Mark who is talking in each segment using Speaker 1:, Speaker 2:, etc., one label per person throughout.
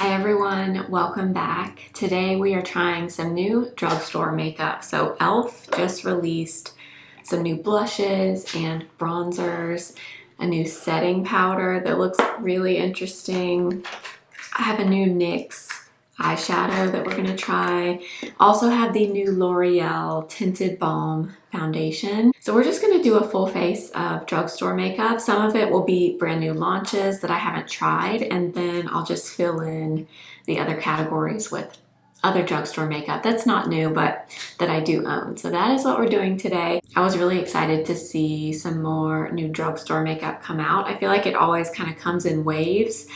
Speaker 1: Hi everyone, welcome back. Today we are trying some new drugstore makeup. So e.l.f. just released some new blushes and bronzers, a new setting powder that looks really interesting. I have a new NYX eyeshadow that we're gonna try. Also have the new L'Oreal Tinted Balm foundation. So we're just gonna do a full face of drugstore makeup. Some of it will be brand new launches that I haven't tried, and then I'll just fill in the other categories with other drugstore makeup that's not new, but that I do own. So that is what we're doing today. I was really excited to see some more new drugstore makeup come out. I feel like it always kind of comes in waves.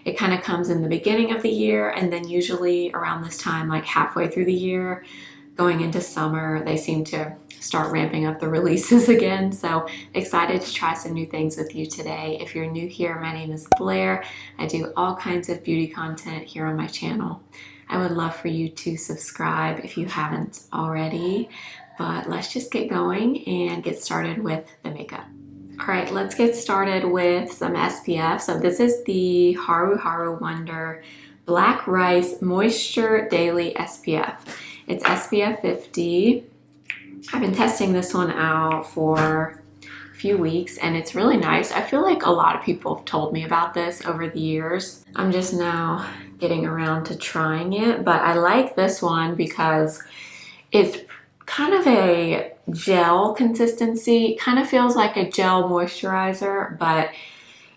Speaker 1: It kind of comes in the beginning of the year, and then usually around this time, like halfway through the year, going into summer, they seem to start ramping up the releases again. So excited to try some new things with you today. If you're new here, my name is Blair. I do all kinds of beauty content here on my channel. I would love for you to subscribe if you haven't already, but let's just get going and get started with the makeup. All right, let's get started with some SPF. So this is the Haru Haru Wonder Black Rice Moisture Daily SPF. It's SPF 50. I've been testing this one out for a few weeks and it's really nice. I feel like a lot of people have told me about this over the years. I'm just now getting around to trying it, but I like this one because it's kind of a gel consistency. Kind of feels like a gel moisturizer, but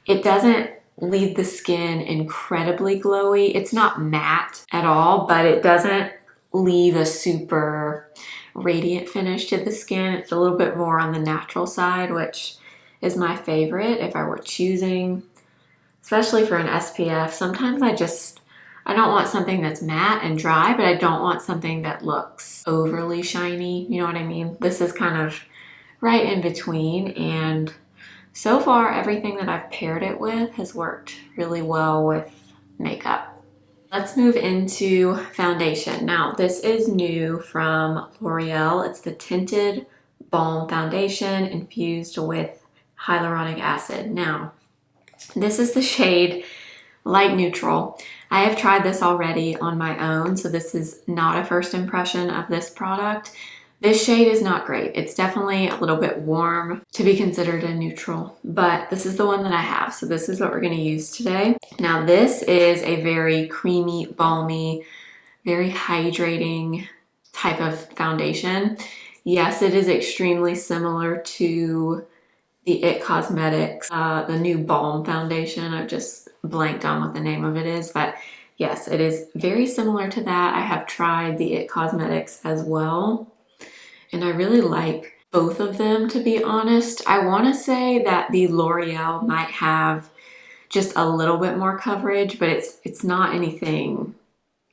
Speaker 1: it doesn't leave the skin incredibly glowy. It's not matte at all, but it doesn't leave a super radiant finish to the skin. It's a little bit more on the natural side, which is my favorite if I were choosing, especially for an SPF. Sometimes I don't want something that's matte and dry, but I don't want something that looks overly shiny. You know what I mean? This is kind of right in between, and so far everything that I've paired it with has worked really well with makeup. Let's move into foundation. Now, this is new from L'Oreal. It's the Tinted Balm Foundation infused with hyaluronic acid. Now, this is the shade Light Neutral. I have tried this already on my own, so this is not a first impression of this product. This shade is not great. It's definitely a little bit warm to be considered a neutral, but this is the one that I have, so this is what we're going to use today. Now, this is a very creamy, balmy, very hydrating type of foundation. Yes, it is extremely similar to the IT Cosmetics, the new Balm foundation. I've just blanked on what the name of it is, but yes, it is very similar to that. I have tried the IT Cosmetics as well, and I really like both of them, to be honest. I want to say that the L'Oreal might have just a little bit more coverage, but it's not anything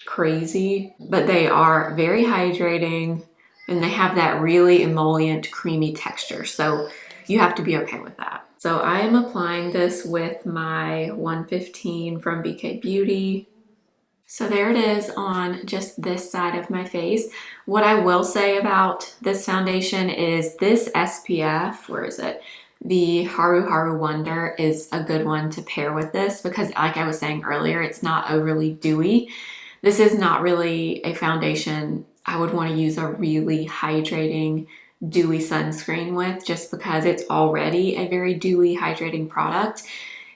Speaker 1: crazy, but they are very hydrating and they have that really emollient, creamy texture. So you have to be okay with that. So I am applying this with my 115 from BK Beauty. So there it is on just this side of my face. What I will say about this foundation is this SPF, where is it? The Haru Haru Wonder is a good one to pair with this because, like I was saying earlier, it's not overly dewy. This is not really a foundation I would want to use a really hydrating, dewy sunscreen with, just because it's already a very dewy, hydrating product.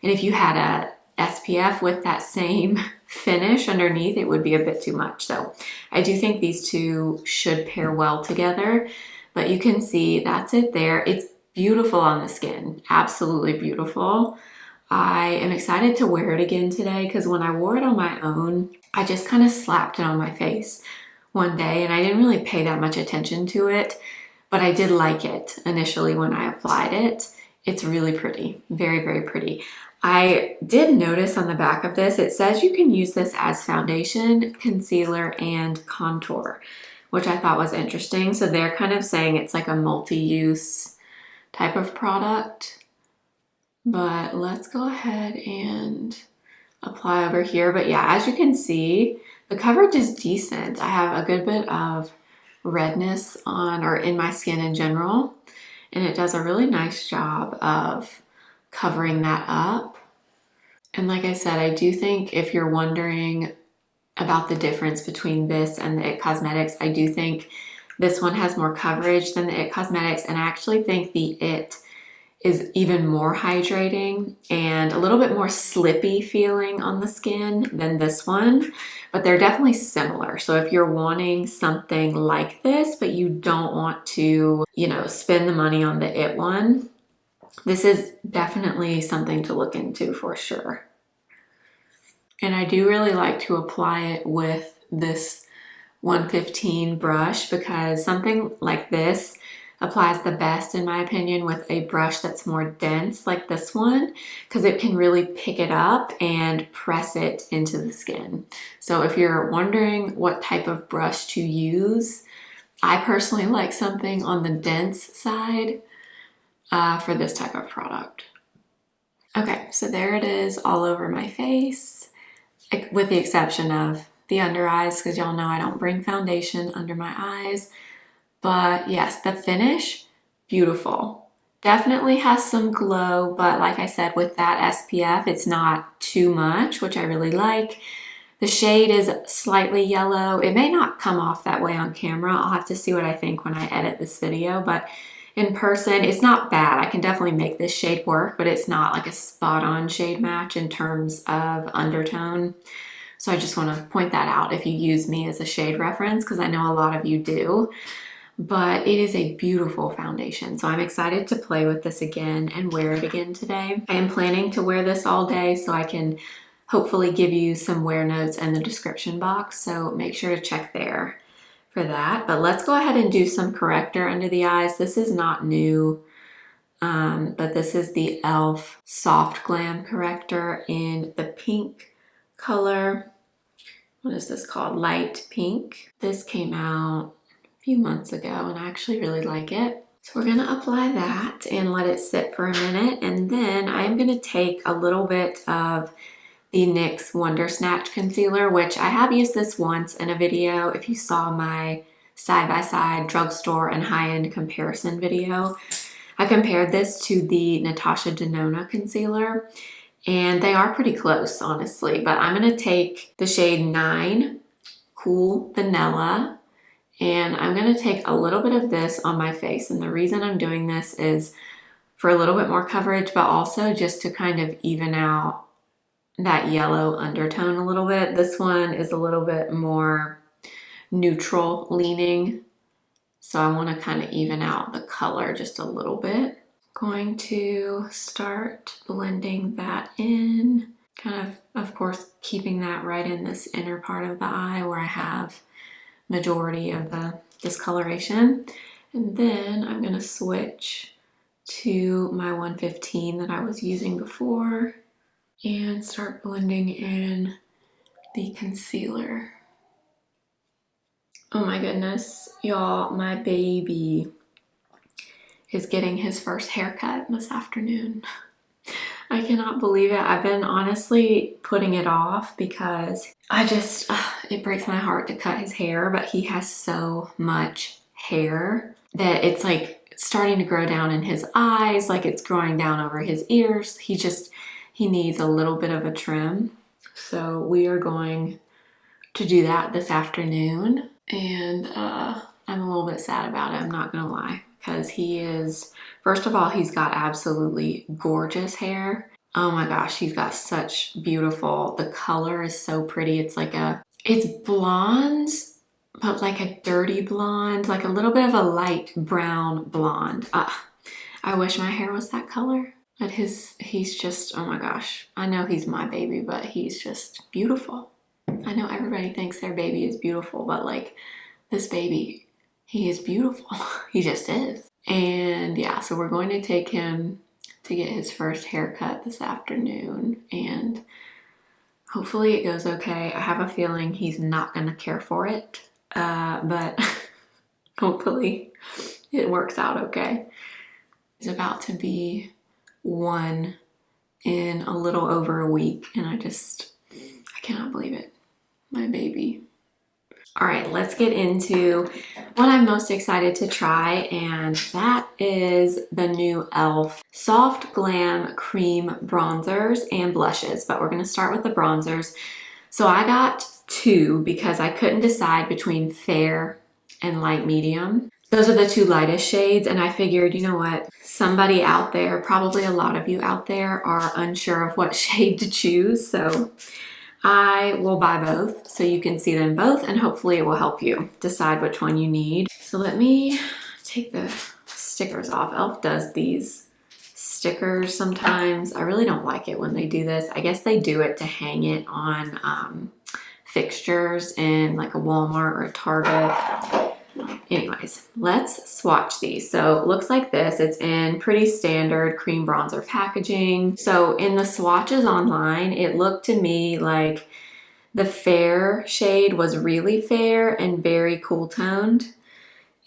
Speaker 1: And if you had a SPF with that same finish underneath, it would be a bit too much. So I do think these two should pair well together, but you can see that's it there. It's beautiful on the skin, absolutely beautiful. I am excited to wear it again today because when I wore it on my own, I just kind of slapped it on my face one day and I didn't really pay that much attention to it, but I did like it initially when I applied it. It's really pretty, very, very pretty. I did notice on the back of this, it says you can use this as foundation, concealer, and contour, which I thought was interesting. So they're kind of saying it's like a multi-use type of product. But let's go ahead and apply over here. But yeah, as you can see, the coverage is decent. I have a good bit of redness on or in my skin in general, and it does a really nice job of covering that up. And like I said, I do think if you're wondering about the difference between this and the IT Cosmetics, I do think this one has more coverage than the IT Cosmetics, and I actually think the IT is even more hydrating and a little bit more slippy feeling on the skin than this one, but they're definitely similar. So if you're wanting something like this, but you don't want to, you know, spend the money on the IT one, this is definitely something to look into for sure. And I do really like to apply it with this 115 brush because something like this applies the best in my opinion with a brush that's more dense like this one, because it can really pick it up and press it into the skin. So if you're wondering what type of brush to use, I personally like something on the dense side for this type of product. Okay, so there it is all over my face, with the exception of the under eyes, because y'all know I don't bring foundation under my eyes. But yes, the finish, beautiful. Definitely has some glow, but like I said, with that SPF, it's not too much, which I really like. The shade is slightly yellow. It may not come off that way on camera. I'll have to see what I think when I edit this video, but in person, it's not bad. I can definitely make this shade work, but it's not like a spot-on shade match in terms of undertone. So I just want to point that out if you use me as a shade reference, because I know a lot of you do. But it is a beautiful foundation. So I'm excited to play with this again and wear it again today. I am planning to wear this all day so I can hopefully give you some wear notes in the description box. So make sure to check there for that. But let's go ahead and do some corrector under the eyes. This is not new, but this is the e.l.f. Soft Glam Corrector in the pink color. What is this called? Light pink. This came out few months ago and I actually really like it. So we're gonna apply that and let it sit for a minute, and then I'm gonna take a little bit of the NYX Wonder Snatch Concealer, which I have used this once in a video. If you saw my side-by-side drugstore and high-end comparison video, I compared this to the Natasha Denona concealer, and they are pretty close, honestly. But I'm gonna take the shade 9 Cool Vanilla, and I'm gonna take a little bit of this on my face. And the reason I'm doing this is for a little bit more coverage, but also just to kind of even out that yellow undertone a little bit. This one is a little bit more neutral leaning, so I wanna kind of even out the color just a little bit. Going to start blending that in, kind of course, keeping that right in this inner part of the eye where I have majority of the discoloration. And then I'm going to switch to my 115 that I was using before and start blending in the concealer. Oh my goodness, y'all, my baby is getting his first haircut this afternoon. I cannot believe it. I've been honestly putting it off because it breaks my heart to cut his hair, but he has so much hair that it's like starting to grow down in his eyes, like it's growing down over his ears. He needs a little bit of a trim. So we are going to do that this afternoon. And I'm a little bit sad about it, I'm not gonna lie, because first of all, he's got absolutely gorgeous hair. Oh my gosh, he's got such beautiful, the color is so pretty. It's blonde, but like a dirty blonde, like a little bit of a light brown blonde. I wish my hair was that color, but he's just, oh my gosh. I know he's my baby, but he's just beautiful. I know everybody thinks their baby is beautiful, but like this baby, he is beautiful. He just is. And yeah, so we're going to take him to get his first haircut this afternoon, and hopefully it goes okay. I have a feeling he's not gonna care for it, but hopefully it works out okay. He's about to be 1 in a little over a week, and I cannot believe it. My baby. All right, let's get into what I'm most excited to try, and that is the new e.l.f. Soft Glam Cream Bronzers and Blushes, but we're gonna start with the bronzers. So I got two because I couldn't decide between fair and light medium. Those are the two lightest shades, and I figured, you know what, somebody out there, probably a lot of you out there, are unsure of what shade to choose, so I will buy both so you can see them both, and hopefully it will help you decide which one you need. So let me take the stickers off. e.l.f. does these stickers sometimes. I really don't like it when they do this. I guess they do it to hang it on fixtures in like a Walmart or a Target. Anyways, let's swatch these. So it looks like this. It's in pretty standard cream bronzer packaging. So in the swatches online, it looked to me like the fair shade was really fair and very cool toned,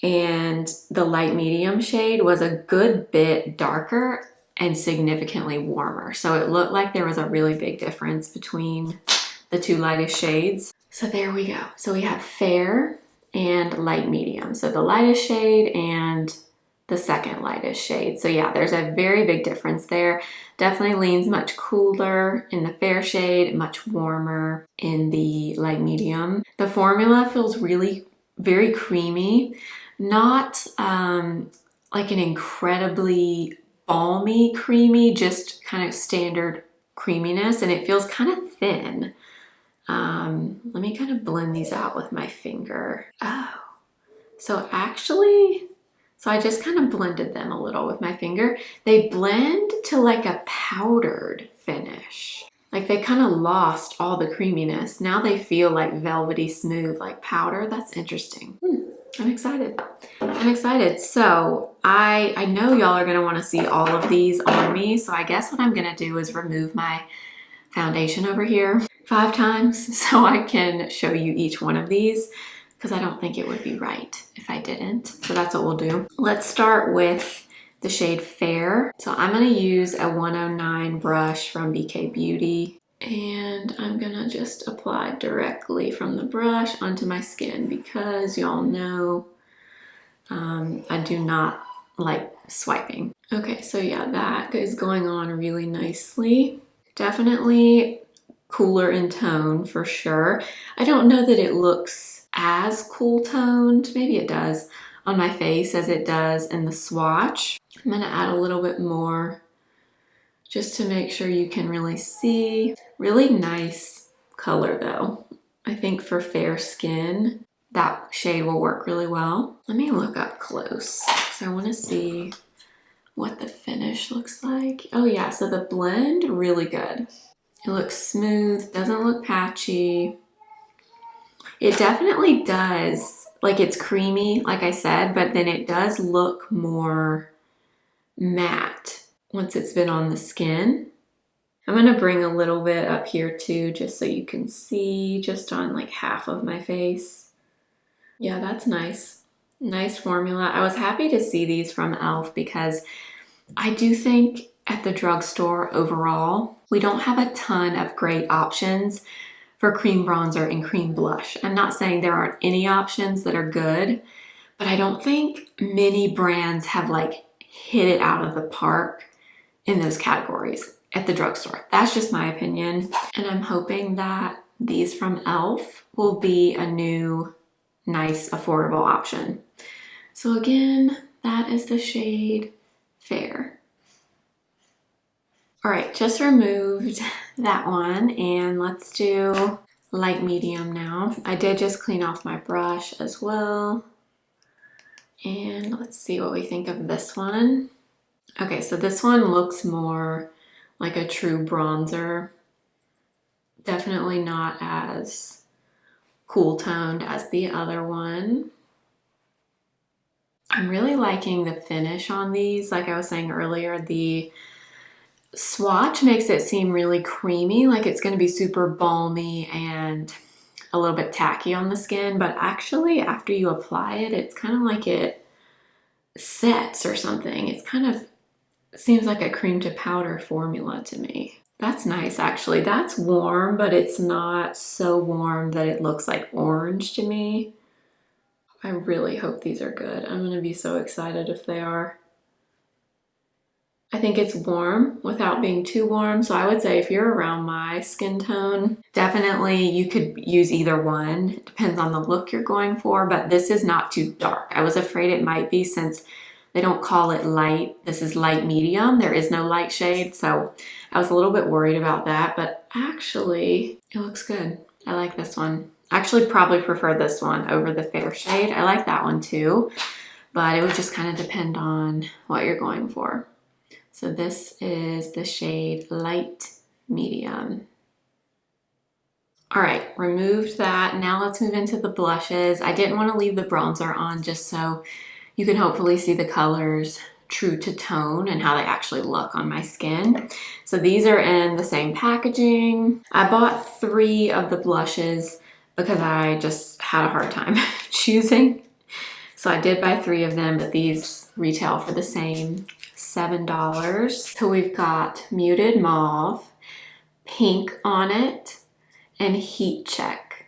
Speaker 1: and the light medium shade was a good bit darker and significantly warmer. So it looked like there was a really big difference between the two lightest shades. So there we go. So we have fair and light medium. So the lightest shade and the second lightest shade. So yeah, there's a very big difference there. Definitely leans much cooler in the fair shade, much warmer in the light medium. The formula feels really very creamy, not like an incredibly balmy creamy, just kind of standard creaminess, and it feels kind of thin. Let me kind of blend these out with my finger. Oh, so actually, so I just kind of blended them a little with my finger. They blend to like a powdered finish. Like they kind of lost all the creaminess. Now they feel like velvety smooth, like powder. That's interesting. I'm excited. I'm excited. So I know y'all are gonna wanna see all of these on me. So I guess what I'm gonna do is remove my foundation over here 5 times so I can show you each one of these, because I don't think it would be right if I didn't. So that's what we'll do. Let's start with the shade Fair. So I'm gonna use a 109 brush from BK Beauty, and I'm gonna just apply directly from the brush onto my skin because y'all know I do not like swiping. Okay, so yeah, that is going on really nicely. Definitely cooler in tone for sure. I don't know that it looks as cool toned, maybe it does, on my face as it does in the swatch. I'm gonna add a little bit more just to make sure you can really see. Really nice color though. I think for fair skin, that shade will work really well. Let me look up close because I want to see what the finish looks like. Oh yeah, so the blend, really good. It looks smooth, doesn't look patchy. It definitely does, like it's creamy, like I said, but then it does look more matte once it's been on the skin. I'm gonna bring a little bit up here too, just so you can see, just on like half of my face. Yeah, that's nice. Nice formula. I was happy to see these from e.l.f. because I do think at the drugstore overall, we don't have a ton of great options for cream bronzer and cream blush. I'm not saying there aren't any options that are good, but I don't think many brands have like hit it out of the park in those categories at the drugstore. That's just my opinion. And I'm hoping that these from e.l.f. will be a new, nice, affordable option. So again, that is the shade Fair. All right, just removed that one, and let's do light medium now. I did just clean off my brush as well. And let's see what we think of this one. Okay, so this one looks more like a true bronzer. Definitely not as cool toned as the other one. I'm really liking the finish on these. Like I was saying earlier, the swatch makes it seem really creamy, like it's going to be super balmy and a little bit tacky on the skin, but actually after you apply it, it's kind of like it sets or something. It's kind of seems like a cream to powder formula to me. That's nice, actually. That's warm, but it's not so warm that it looks like orange to me. I really hope these are good. I'm gonna be so excited if they are. I think it's warm without being too warm. So I would say if you're around my skin tone, definitely you could use either one. It depends on the look you're going for, but this is not too dark. I was afraid it might be since they don't call it light. This is light medium. There is no light shade. So I was a little bit worried about that, but actually it looks good. I like this one. I actually probably prefer this one over the fair shade. I like that one too, but it would just kind of depend on what you're going for. So this is the shade Light Medium. All right, removed that. Now let's move into the blushes. I didn't want to leave the bronzer on just so you can hopefully see the colors true to tone and how they actually look on my skin. So these are in the same packaging. I bought 3 of the blushes because I just had a hard time choosing. So I did buy 3 of them, but these retail for the same $7. So we've got Muted Mauve, Pink on it, and Heat Check,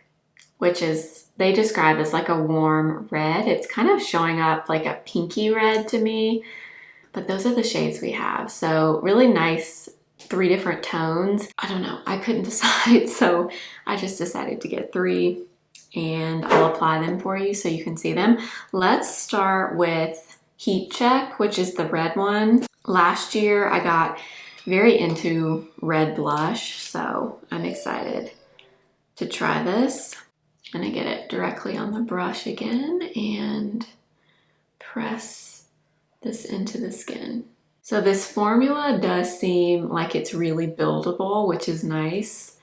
Speaker 1: which is, they describe as like a warm red. It's kind of showing up like a pinky red to me, but those are the shades we have. So really nice, 3 different tones. I don't know, I couldn't decide, so I just decided to get 3 and I'll apply them for you so you can see them. Let's start with Heat Check, which is the red one. Last year I got very into red blush, so I'm excited to try this. I'm gonna get it directly on the brush again and press this into the skin. So this formula does seem like it's really buildable, which is nice,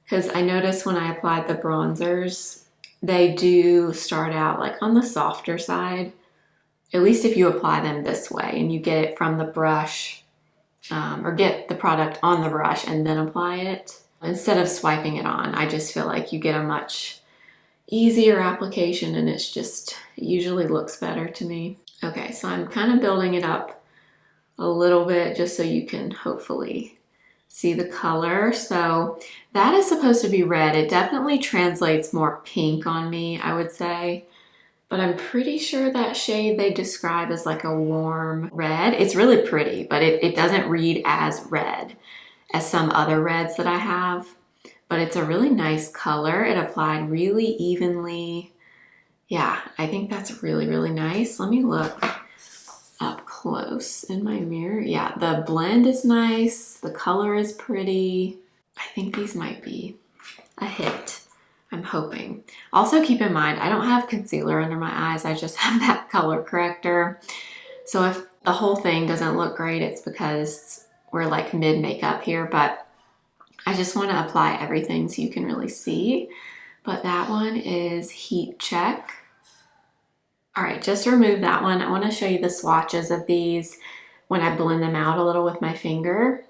Speaker 1: because I noticed when I applied the bronzers, they do start out like on the softer side, at least if you apply them this way and you get it from the brush, or get the product on the brush and then apply it. Instead of swiping it on, I just feel like you get a much easier application and it usually looks better to me. Okay, so I'm kind of building it up a little bit just so you can hopefully see the color. So that is supposed to be red. It definitely translates more pink on me, I would say. But I'm pretty sure that shade they describe as like a warm red. It's really pretty, but it doesn't read as red as some other reds that I have. But it's a really nice color. It applied really evenly. Yeah, I think that's really, really nice. Let me look up close in my mirror. Yeah, the blend is nice. The color is pretty. I think these might be a hit. I'm hoping. Also keep in mind, I don't have concealer under my eyes. I just have that color corrector. So if the whole thing doesn't look great, it's because we're like mid makeup here, but I just want to apply everything so you can really see. But that one is Heat Check. All right, just to remove that one, I want to show you the swatches of these when I blend them out a little with my finger.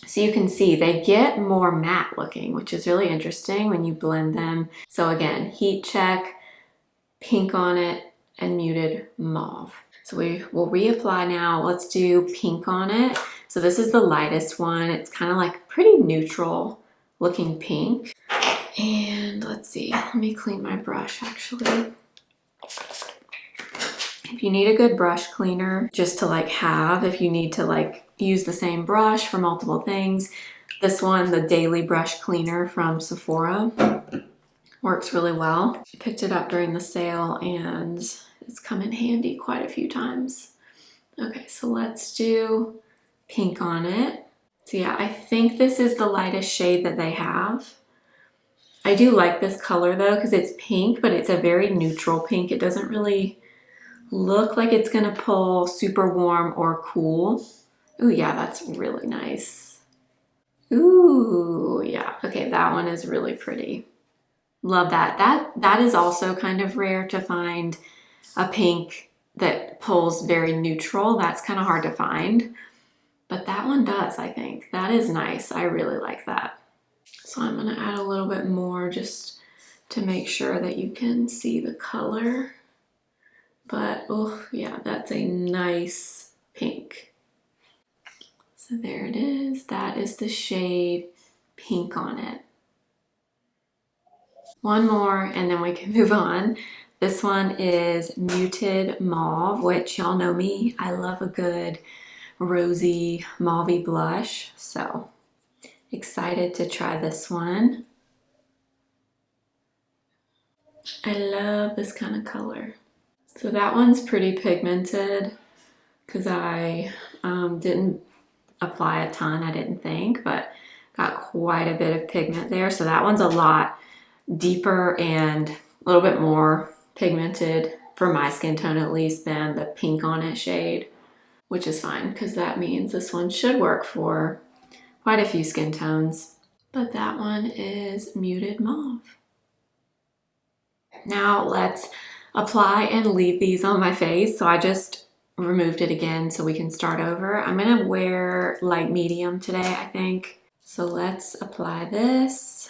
Speaker 1: So you can see they get more matte looking, which is really interesting when you blend them. So again, Heat Check, Pink on it, and Muted Mauve. So we will reapply now. Let's do Pink on it. So this is the lightest one. It's kind of like pretty neutral looking pink. And let's see, let me clean my brush actually. If you need a good brush cleaner just to like have, if you need to like use the same brush for multiple things, this one, the Daily Brush Cleaner from Sephora, works really well. I picked it up during the sale and it's come in handy quite a few times. Okay, so let's do Pink on it. So yeah, I think this is the lightest shade that they have. I do like this color though because it's pink, but it's a very neutral pink. It doesn't really look like it's gonna pull super warm or cool. Ooh, yeah, that's really nice. Ooh, yeah. Okay, that one is really pretty. Love that. That is also kind of rare to find a pink that pulls very neutral. That's kind of hard to find. But that one does, I think. That is nice. I really like that. So I'm gonna add a little bit more just to make sure that you can see the color. But oh yeah, that's a nice pink. So there it is. That is the shade Pink on it. One more and then we can move on. This one is Muted Mauve, which y'all know me. I love a good rosy mauvey blush. So excited to try this one. I love this kind of color. So that one's pretty pigmented because I didn't apply a ton, I didn't think, but got quite a bit of pigment there. So that one's a lot deeper and a little bit more pigmented for my skin tone at least than the Pink on it shade, which is fine because that means this one should work for quite a few skin tones. But that one is Muted Mauve. Now let's apply and leave these on my face. So I just removed it again so we can start over. I'm gonna wear light medium today, I think. So let's apply this.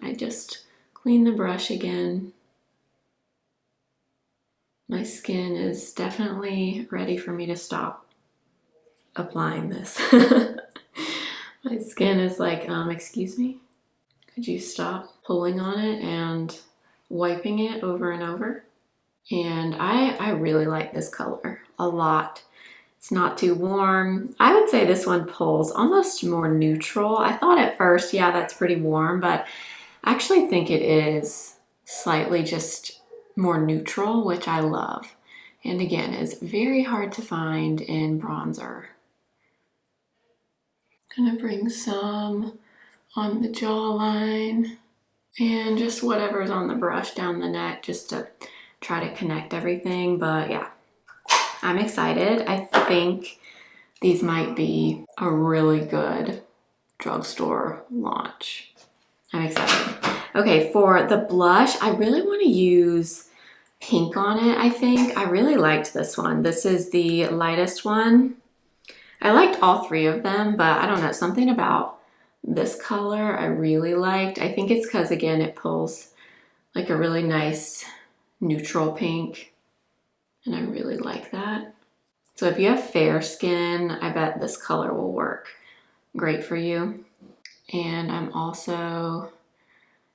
Speaker 1: I just clean the brush again. My skin is definitely ready for me to stop applying this. My skin is like, excuse me, could you stop pulling on it and wiping it over and over? And I really like this color a lot. It's not too warm. I would say this one pulls almost more neutral. I thought at first, yeah, that's pretty warm, but I actually think it is slightly just more neutral, which I love. And again, is very hard to find in bronzer. Gonna bring some on the jawline and just whatever's on the brush down the neck just to try to connect everything. But yeah, I'm excited. I think these might be a really good drugstore launch. I'm excited. Okay, for the blush, I really want to use Pink on it, I think. I really liked this one. This is the lightest one. I liked all three of them, but I don't know, something about this color I really liked. I think it's because, again, it pulls like a really nice neutral pink, and I really like that. So if you have fair skin, I bet this color will work great for you. And I'm also,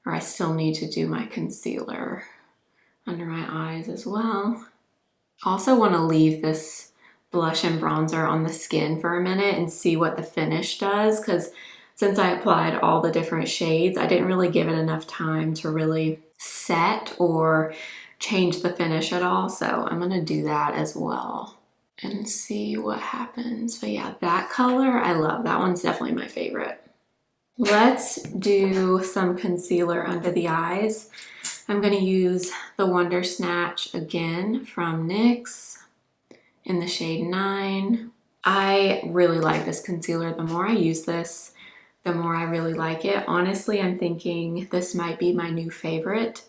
Speaker 1: or I still need to do my concealer under my eyes as well. Also want to leave this blush and bronzer on the skin for a minute and see what the finish does, because since I applied all the different shades, I didn't really give it enough time to really set or change the finish at all. So I'm gonna do that as well and see what happens. But yeah, that color I love. That one's definitely my favorite. Let's do some concealer under the eyes. I'm gonna use the Wonder Snatch again from NYX in the shade 9. I really like this concealer. The more I use this, the more I really like it. Honestly, I'm thinking this might be my new favorite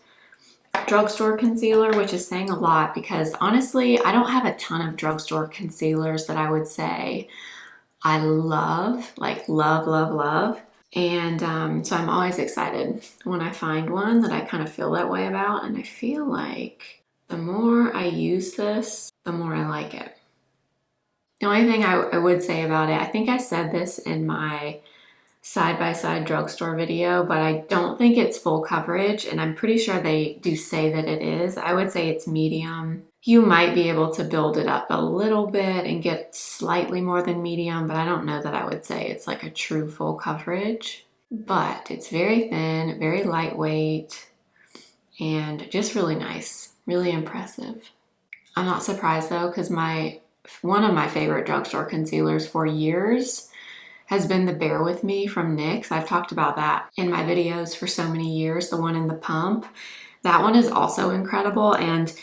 Speaker 1: drugstore concealer, which is saying a lot because honestly, I don't have a ton of drugstore concealers that I would say I love, like love, love, love. And so I'm always excited when I find one that I kind of feel that way about. And I feel like the more I use this, the more I like it. The only thing I would say about it, I think I said this in my side-by-side drugstore video, but I don't think it's full coverage, and I'm pretty sure they do say that it is. I would say it's medium. You might be able to build it up a little bit and get slightly more than medium, but I don't know that I would say it's like a true full coverage. But it's very thin, very lightweight, and just really nice, really impressive. I'm not surprised though, because one of my favorite drugstore concealers for years has been the Bear With Me from NYX. I've talked about that in my videos for so many years, the one in the pump. That one is also incredible, and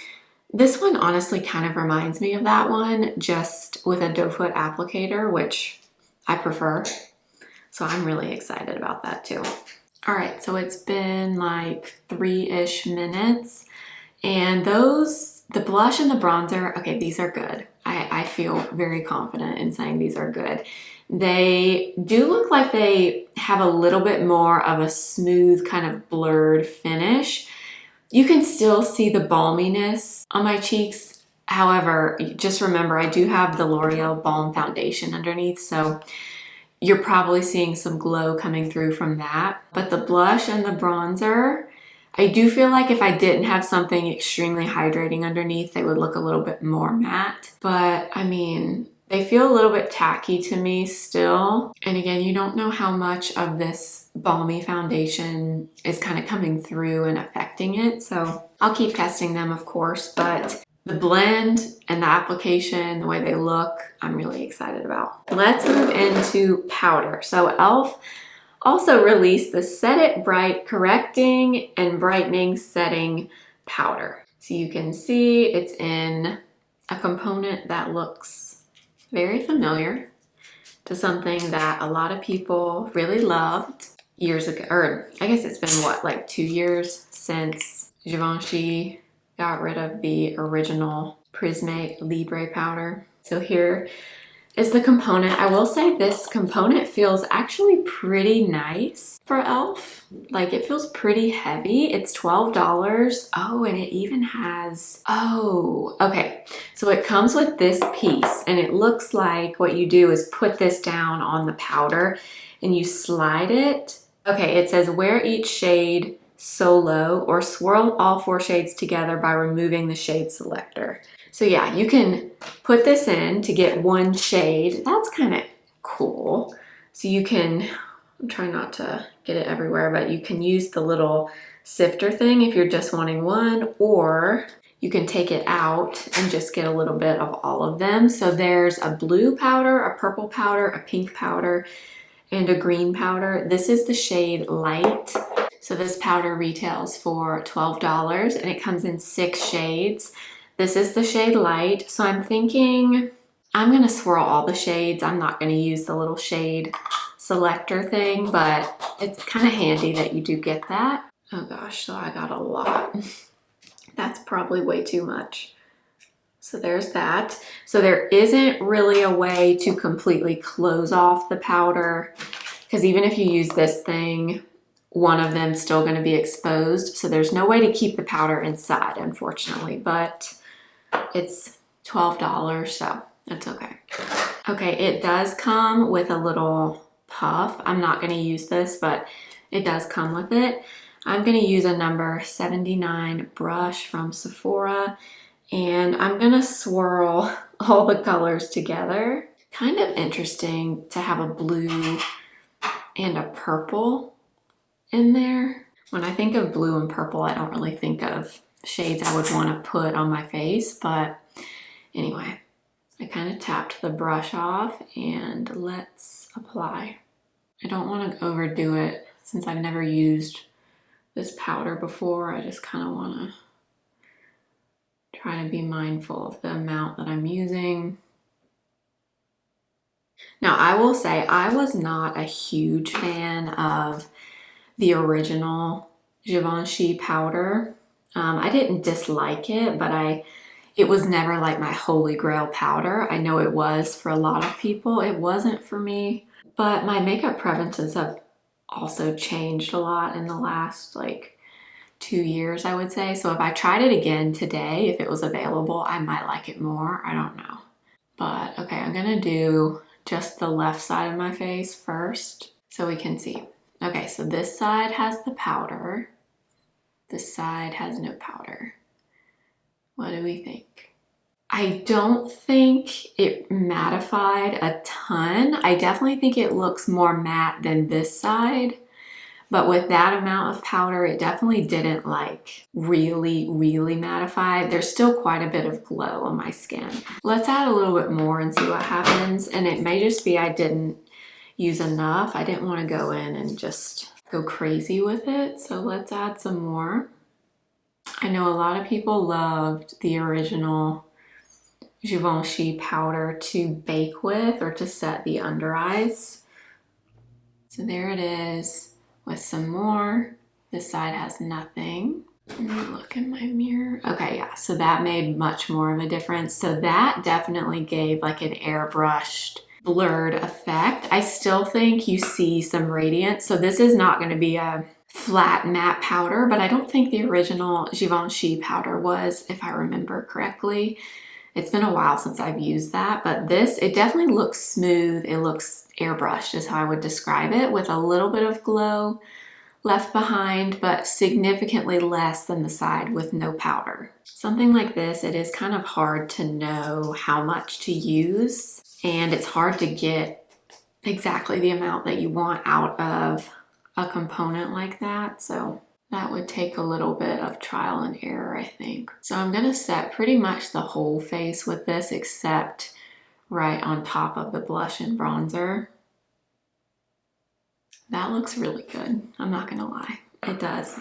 Speaker 1: this one honestly kind of reminds me of that one, just with a doe foot applicator, which I prefer. So I'm really excited about that too. All right, so it's been like 3-ish minutes, and the blush and the bronzer, okay, these are good. I feel very confident in saying these are good. They do look like they have a little bit more of a smooth kind of blurred finish. You can still see the balminess on my cheeks. However, just remember I do have the L'Oreal Balm foundation underneath, so you're probably seeing some glow coming through from that. But the blush and the bronzer, I do feel like if I didn't have something extremely hydrating underneath, they would look a little bit more matte. But I mean, they feel a little bit tacky to me still. And again, you don't know how much of this balmy foundation is kind of coming through and affecting it. So I'll keep testing them, of course, but the blend and the application, the way they look, I'm really excited about. Let's move into powder. So e.l.f. also released the Set It Bright Correcting and Brightening Setting Powder. So you can see it's in a component that looks very familiar to something that a lot of people really loved years ago, or I guess it's been what, like 2 years since Givenchy got rid of the original Prisme Libre powder. So here is the component. I will say this component feels actually pretty nice for e.l.f. Like it feels pretty heavy. It's $12. Oh, and it even has, oh, okay. So it comes with this piece and it looks like what you do is put this down on the powder and you slide it. Okay, it says wear each shade solo or swirl all 4 shades together by removing the shade selector. So yeah, you can put this in to get 1 shade. That's kind of cool. So you can, I'm trying not to get it everywhere, but you can use the little sifter thing if you're just wanting 1, or you can take it out and just get a little bit of all of them. So there's a blue powder, a purple powder, a pink powder, and a green powder. This is the shade Light. So this powder retails for $12 and it comes in 6 shades. This is the shade Light. So I'm thinking I'm gonna swirl all the shades. I'm not gonna use the little shade selector thing, but it's kind of handy that you do get that. Oh gosh, so I got a lot. That's probably way too much. So there's that. So there isn't really a way to completely close off the powder, because even if you use this thing, one of them's still going to be exposed. So there's no way to keep the powder inside, unfortunately, but it's $12, so that's okay. Okay, it does come with a little puff. I'm not going to use this, but it does come with it. I'm going to use a number 79 brush from Sephora, and I'm going to swirl all the colors together. Kind of interesting to have a blue and a purple in there. When I think of blue and purple, I don't really think of shades I would want to put on my face, but anyway, I kind of tapped the brush off and let's apply. I don't want to overdo it since I've never used this powder before. I just kind of want to try to be mindful of the amount that I'm using. Now, I will say I was not a huge fan of the original Givenchy powder. I didn't dislike it, but it was never like my holy grail powder. I know it was for a lot of people. It wasn't for me, but my makeup preferences have also changed a lot in the last like 2 years, I would say. So if I tried it again today, if it was available, I might like it more. I don't know. But okay, I'm gonna do just the left side of my face first so we can see. Okay, so this side has the powder. This side has no powder. What do we think? I don't think it mattified a ton. I definitely think it looks more matte than this side. But with that amount of powder, it definitely didn't like really mattify. There's still quite a bit of glow on my skin. Let's add a little bit more and see what happens. And it may just be I didn't use enough. I didn't want to go in and just go crazy with it. So let's add some more. I know a lot of people loved the original Givenchy powder to bake with or to set the under eyes. So there it is with some more. This side has nothing. Let me look in my mirror. Okay, yeah, so that made much more of a difference. So that definitely gave like an airbrushed blurred effect. I still think you see some radiance. So this is not going to be a flat matte powder, but I don't think the original Givenchy powder was, if I remember correctly. It's been a while since I've used that, but this, it definitely looks smooth. It looks airbrushed is how I would describe it, with a little bit of glow left behind, but significantly less than the side with no powder. Something like this, it is kind of hard to know how much to use, and it's hard to get exactly the amount that you want out of a component like that. So that would take a little bit of trial and error, I think. So I'm gonna set pretty much the whole face with this, except right on top of the blush and bronzer. That looks really good, I'm not gonna lie, it does.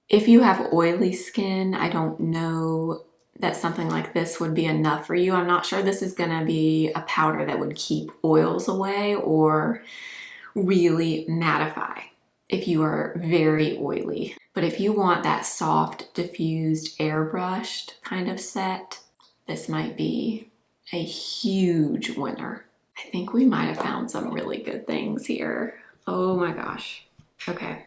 Speaker 1: If you have oily skin, I don't know that something like this would be enough for you. I'm not sure this is gonna be a powder that would keep oils away or really mattify if you are very oily. But if you want that soft, diffused, airbrushed kind of set, this might be a huge winner. I think we might have found some really good things here. Oh my gosh. Okay.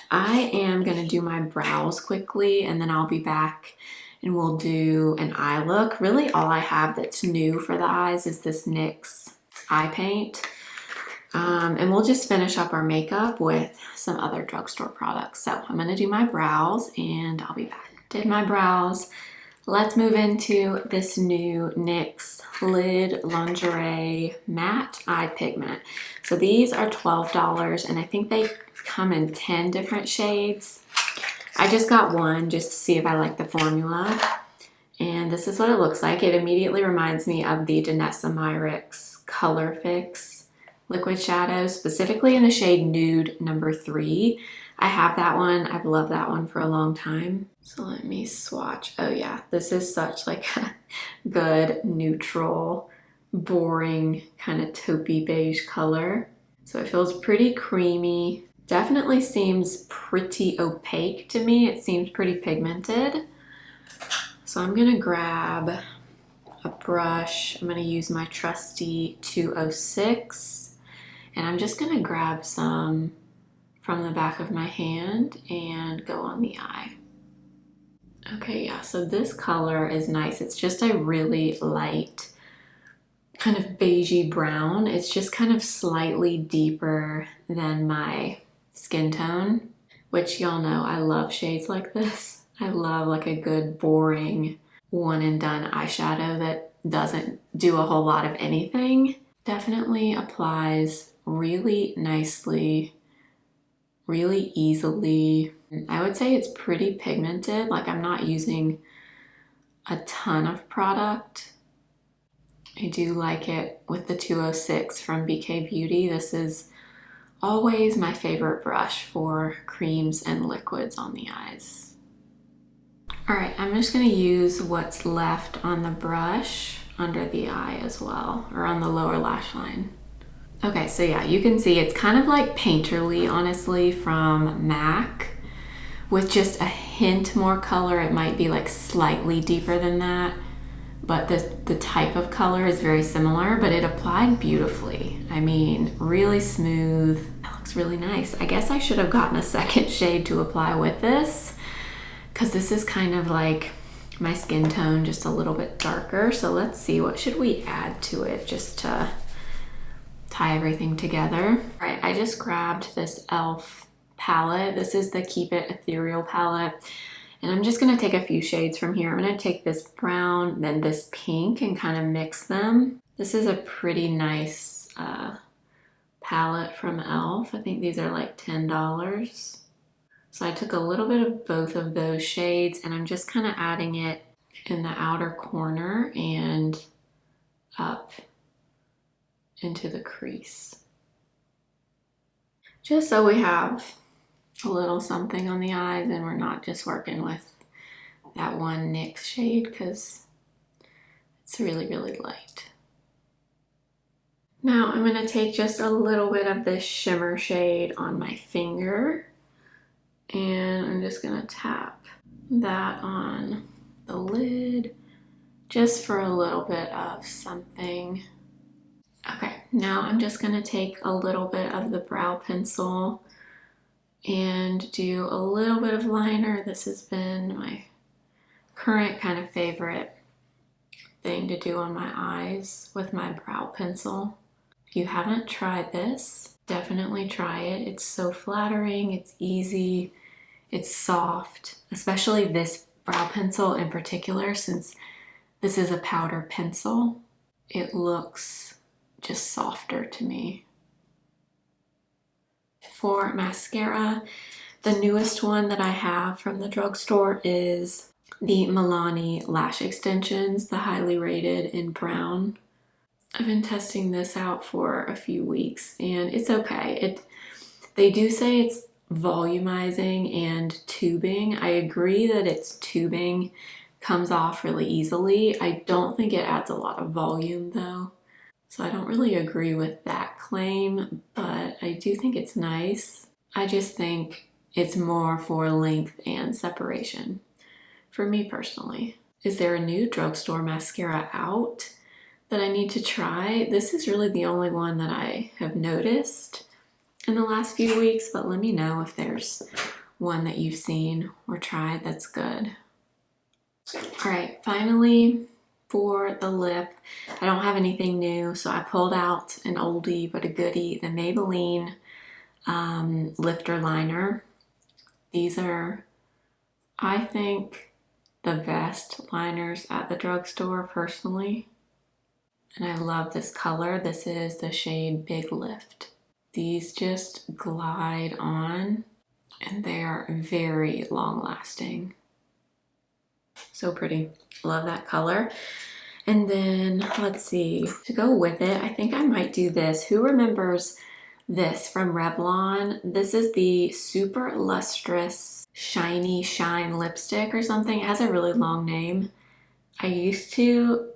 Speaker 1: I am gonna do my brows quickly and then I'll be back and we'll do an eye look. Really all I have that's new for the eyes is this NYX eye paint. And we'll just finish up our makeup with some other drugstore products. So I'm gonna do my brows and I'll be back. Did my brows. Let's move into this new NYX Lid Lingerie Matte Eye Pigment. So these are $12 and I think they come in 10 different shades. I just got one just to see if I like the formula. And this is what it looks like. It immediately reminds me of the Danessa Myricks Color Fix liquid shadow, specifically in the shade Nude number 3. I have that one. I've loved that one for a long time. So let me swatch. Oh yeah, this is such like a good neutral, boring kind of taupey beige color. So it feels pretty creamy. Definitely seems pretty opaque to me. It seems pretty pigmented. So I'm gonna grab a brush. I'm gonna use my trusty 206. And I'm just gonna grab some from the back of my hand and go on the eye. Okay, yeah, so this color is nice. It's just a really light, kind of beigey brown. It's just kind of slightly deeper than my skin tone, which y'all know I love shades like this. I love like a good boring one and done eyeshadow that doesn't do a whole lot of anything. Definitely applies really nicely, really easily. I would say it's pretty pigmented. Like I'm not using a ton of product. I do like it with the 206 from BK Beauty. This is always my favorite brush for creams and liquids on the eyes. All right, I'm just gonna use what's left on the brush under the eye as well, or on the lower lash line. Okay, so yeah, you can see it's kind of like Painterly, honestly, from MAC, with just a hint more color. It might be like slightly deeper than that, but the type of color is very similar, but it applied beautifully. I mean, really smooth. That looks really nice. I guess I should have gotten a second shade to apply with this, because this is kind of like my skin tone, just a little bit darker. So let's see, what should we add to it just to tie everything together? All right, I just grabbed this e.l.f. palette. This is the Keep It Ethereal palette. And I'm just gonna take a few shades from here. I'm gonna take this brown, then this pink, and kind of mix them. This is a pretty nice palette from e.l.f. I think these are like $10. So I took a little bit of both of those shades and I'm just kind of adding it in the outer corner and up into the crease. Just so we have a little something on the eyes and we're not just working with that one NYX shade because it's really, really light. Now I'm going to take just a little bit of this shimmer shade on my finger and I'm just going to tap that on the lid just for a little bit of something. Okay, now I'm just going to take a little bit of the brow pencil and do a little bit of liner. This has been my current kind of favorite thing to do on my eyes with my brow pencil. If you haven't tried this, definitely try it. It's so flattering, it's easy, it's soft, especially this brow pencil in particular, since this is a powder pencil. It looks just softer to me. For mascara, the newest one that I have from the drugstore is the Milani Lash Extensions, the highly rated in brown. I've been testing this out for a few weeks and it's okay. They do say it's volumizing and tubing. I agree that it's tubing, comes off really easily. I don't think it adds a lot of volume though. So I don't really agree with that claim, but I do think it's nice. I just think it's more for length and separation for me personally. Is there a new drugstore mascara out that I need to try? This is really the only one that I have noticed in the last few weeks, but let me know if there's one that you've seen or tried that's good. All right, finally, for the lip, I don't have anything new, so I pulled out an oldie but a goodie, the Maybelline lifter liner. These are, I think, the best liners at the drugstore personally, and I love this color. This is the shade Big Lift. These just glide on and they are very long lasting. So pretty. Love that color. And then let's see, to go with it, I think I might do this. Who remembers this from Revlon? This is the Super Lustrous Shiny Shine Lipstick or something. It has a really long name. I used to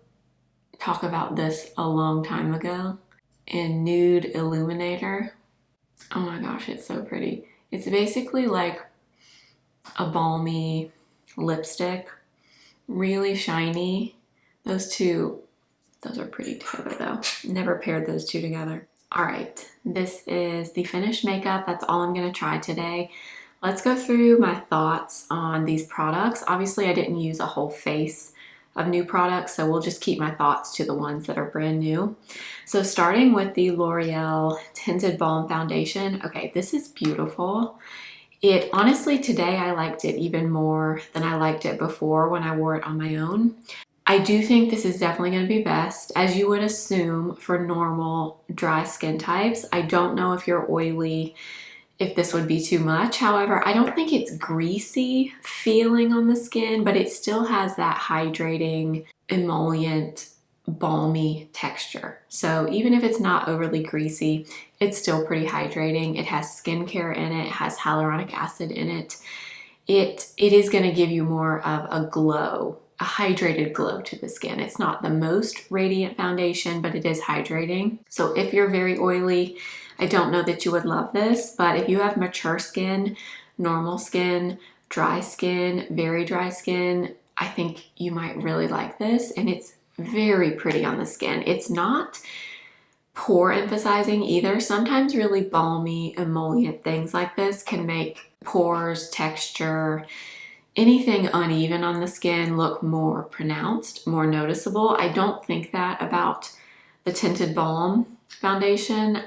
Speaker 1: talk about this a long time ago in Nude Illuminator. Oh my gosh, it's so pretty. It's basically like a balmy lipstick, really shiny. Those are pretty together though. Never paired those two together. All right, this is the finished makeup. That's all I'm gonna try today. Let's go through my thoughts on these products. Obviously, I didn't use a whole face of new products, so we'll just keep my thoughts to the ones that are brand new. So starting with the L'Oreal Tinted Balm Foundation. Okay, this is beautiful. It honestly, today I liked it even more than I liked it before when I wore it on my own. I do think this is definitely going to be best, as you would assume, for normal dry skin types. I don't know if you're oily, if this would be too much. However, I don't think it's greasy feeling on the skin, but it still has that hydrating, emollient, balmy texture. So even if it's not overly greasy, it's still pretty hydrating. It has skincare in it, it has hyaluronic acid in it. It is going to give you more of a glow, a hydrated glow to the skin. It's not the most radiant foundation, but it is hydrating. So if you're very oily, I don't know that you would love this, but if you have mature skin, normal skin, dry skin, very dry skin, I think you might really like this. And it's very pretty on the skin. It's not pore emphasizing either. Sometimes really balmy, emollient things like this can make pores, texture, anything uneven on the skin look more pronounced, more noticeable. I don't think that about the Tinted Balm foundation,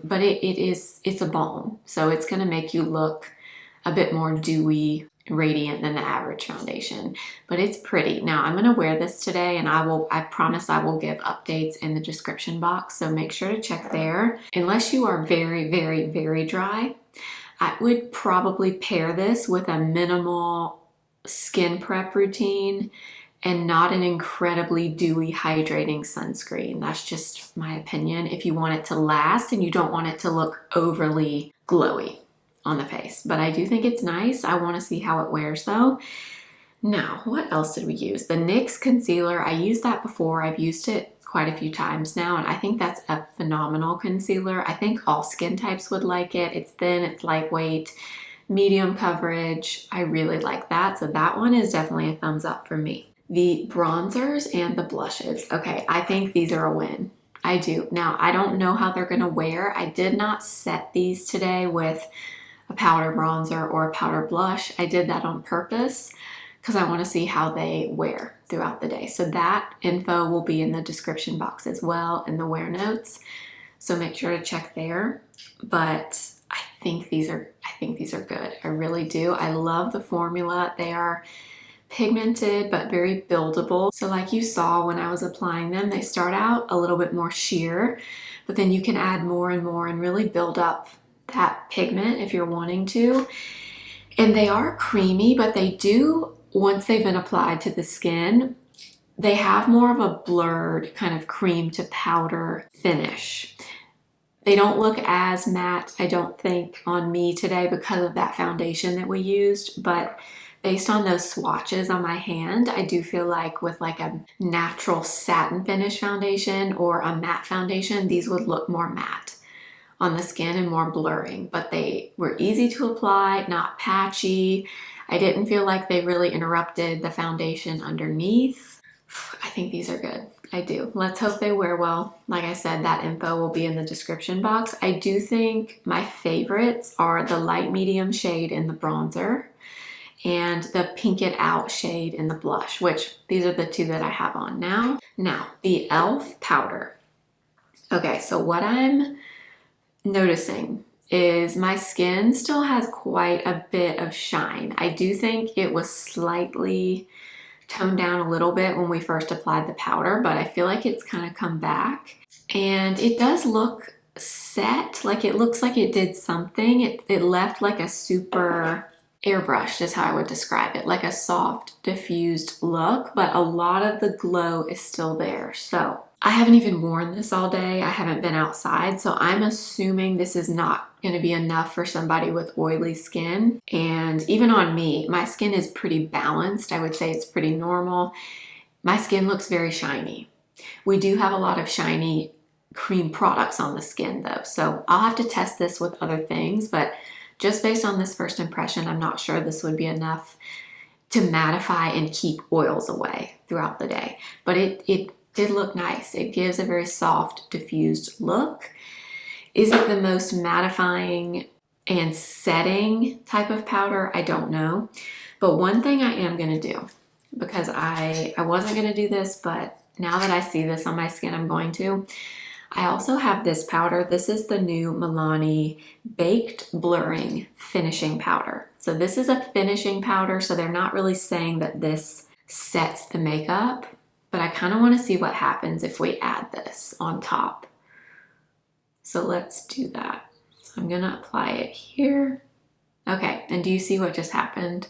Speaker 1: but it's a balm, so it's going to make you look a bit more dewy, radiant than the average foundation, but it's pretty. Now I'm going to wear this today, and I promise I will give updates in the description box, so make sure to check there. Unless you are very, very, very dry, I would probably pair this with a minimal skin prep routine and not an incredibly dewy, hydrating sunscreen. That's just my opinion. If you want it to last and you don't want it to look overly glowy on the face. But I do think it's nice. I want to see how it wears though. Now, what else did we use? The NYX concealer. I used that before. I've used it quite a few times now, and I think that's a phenomenal concealer. I think all skin types would like it. It's thin, it's lightweight, medium coverage. I really like that. So that one is definitely a thumbs up for me. The bronzers and the blushes. Okay, I think these are a win. I do. Now, I don't know how they're gonna wear. I did not set these today with a powder bronzer or a powder blush. I did that on purpose because I want to see how they wear throughout the day. So that info will be in the description box as well in the wear notes. So make sure to check there. But I think these are good. I really do. I love the formula. They are pigmented but very buildable. So like you saw when I was applying them, they start out a little bit more sheer, but then you can add more and more and really build up that pigment if you're wanting to. And they are creamy, but they do, once they've been applied to the skin, they have more of a blurred kind of cream to powder finish. They don't look as matte, I don't think, on me today because of that foundation that we used, but based on those swatches on my hand, I do feel like with like a natural satin finish foundation or a matte foundation, these would look more matte on the skin and more blurring, but they were easy to apply, not patchy. I didn't feel like they really interrupted the foundation underneath. I think these are good. I do. Let's hope they wear well. Like I said, that info will be in the description box. I do think my favorites are the light medium shade in the bronzer and the Pink It Out shade in the blush, which these are the two that I have on now. Now, the e.l.f. powder. Okay, so what I'm noticing is my skin still has quite a bit of shine. I do think it was slightly toned down a little bit when we first applied the powder, but I feel like it's kind of come back. And it does look set, like it looks like it did something. It left like a super airbrushed is how I would describe it, like a soft diffused look, but a lot of the glow is still there. So I haven't even worn this all day. I haven't been outside, so I'm assuming this is not going to be enough for somebody with oily skin. And even on me, my skin is pretty balanced. I would say it's pretty normal. My skin looks very shiny. We do have a lot of shiny cream products on the skin though, so I'll have to test this with other things, but just based on this first impression, I'm not sure this would be enough to mattify and keep oils away throughout the day. But it did look nice. It gives a very soft, diffused look. Is it the most mattifying and setting type of powder? I don't know. But one thing I am gonna do, because I wasn't gonna do this, but now that I see this on my skin, I'm going to. I also have this powder. This is the new Milani Baked Blurring Finishing Powder. So this is a finishing powder, so they're not really saying that this sets the makeup, but I kind of want to see what happens if we add this on top. So let's do that. So I'm gonna apply it here. Okay, and do you see what just happened?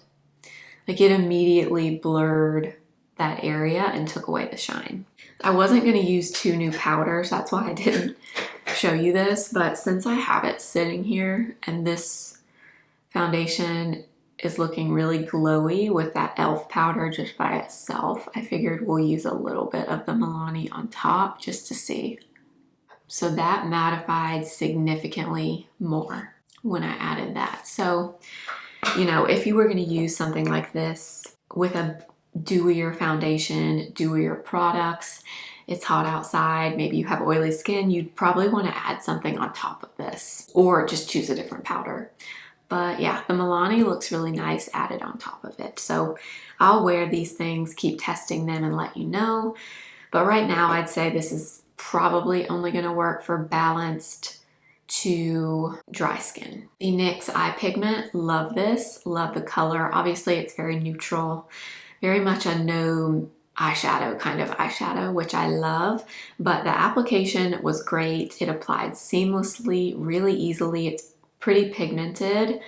Speaker 1: Like it immediately blurred that area and took away the shine. I wasn't going to use two new powders, that's why I didn't show you this, but since I have it sitting here and this foundation is looking really glowy with that e.l.f. powder just by itself, I figured we'll use a little bit of the Milani on top just to see. So that mattified significantly more when I added that. So, you know, if you were going to use something like this with a dewier foundation, dewier products, it's hot outside, maybe you have oily skin, you'd probably want to add something on top of this or just choose a different powder. But yeah, the Milani looks really nice added on top of it. So I'll wear these things, keep testing them and let you know. But right now I'd say this is probably only going to work for balanced to dry skin. The NYX Eye Pigment, love this, love the color. Obviously it's very neutral, very much a no eyeshadow kind of eyeshadow, which I love, but the application was great. It applied seamlessly, really easily. It's pretty pigmented.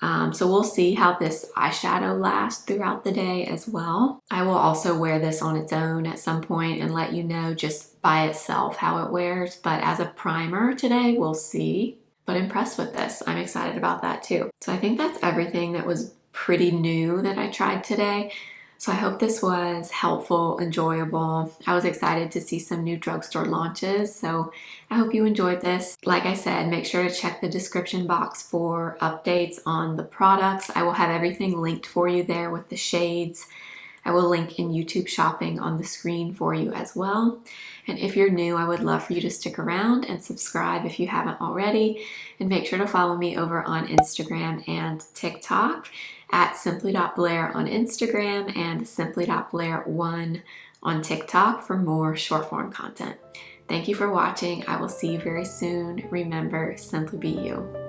Speaker 1: So we'll see how this eyeshadow lasts throughout the day as well. I will also wear this on its own at some point and let you know just by itself how it wears, but as a primer today, we'll see. But impressed with this. I'm excited about that too. So I think that's everything that was pretty new that I tried today. So I hope this was helpful, enjoyable. I was excited to see some new drugstore launches, so I hope you enjoyed this. Like I said, make sure to check the description box for updates on the products. I will have everything linked for you there with the shades. I will link in YouTube shopping on the screen for you as well. And if you're new, I would love for you to stick around and subscribe if you haven't already. And make sure to follow me over on Instagram and TikTok at simply.blair on Instagram and simply.blair1 on TikTok for more short form content. Thank you for watching. I will see you very soon. Remember, simply be you.